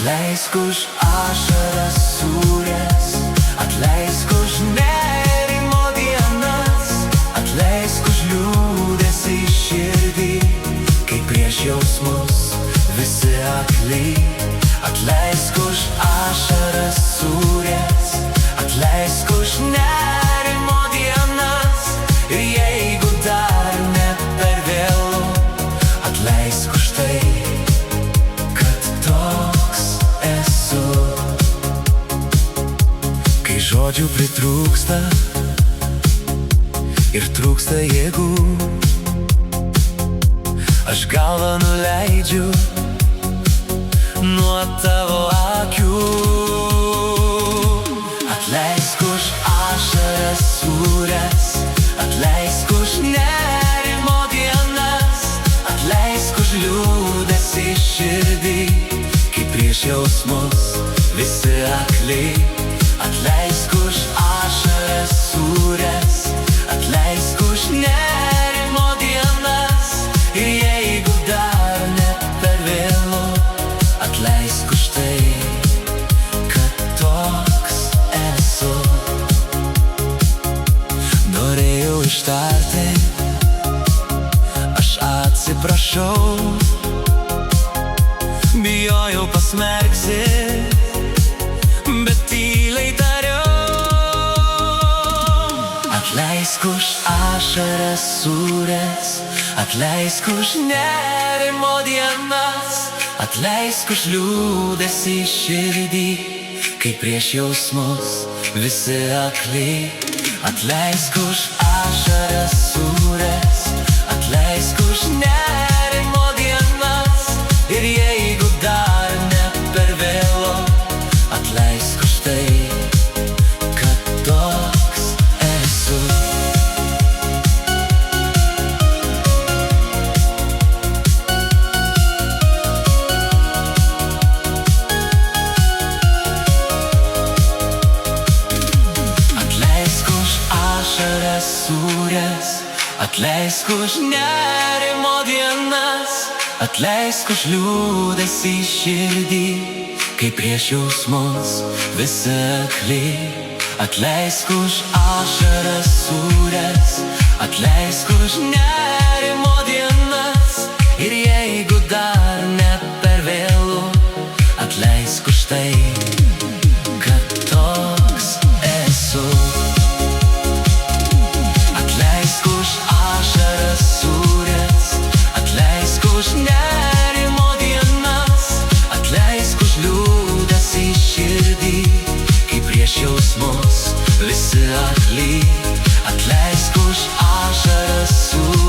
Atleisk už ašaras sūres, atleisk už nerimo dienas, atleisk už liūdesį širdį, kai prieš jausmus visi akli. Atleisk už ašaras sūres, atleisk už nerimo dienas, ir jeigu dar ne per vėlu, atleisk už tai, kad toks esu. Kai žodžių pritrūksta ir trūksta jėgų, aš galvą nuleidžiu nuo tavo akių. Atleisk už ašaras sūres, atleisk už nerimo dienas, atleisk už liūdesį širdį, kai prieš jausmus visi akli. Atleisk už ašaras sūres, atleisk už nerimo dienas, ir jeigu dar ne per vėlu, atleisk už tai, kad toks esu. Norėjau ištarti, aš atsiprašau, bijojau pasmerksi, bet tyliai tariau. Atleisk už ašaras sūres, atleisk už nerimo dienas, atleisk už liūdesį širdį, kai prieš jausmus visi akli. Atleisk už ašaras sūres, atleisk už nerimo dienas, ir jeigu dar ne per vėlu, atleisk už tai, kad toks esu. Ašaras sūres, atleisk už nerimo dienas, atleisk už liūdesį širdį, kai prieš jausmus visi akli. Atleisk už ašaras sūres, atleisk už nerimo dienas, ir jeigu dar ne per vėlu, atleisk už tai, kad toks esu. Atleisk už ašaras sūres, atleisk už nerimo dienas, atleisk už liūdesį širdį, kai prieš jausmus visi akli. Atleisk už ašaras sūres.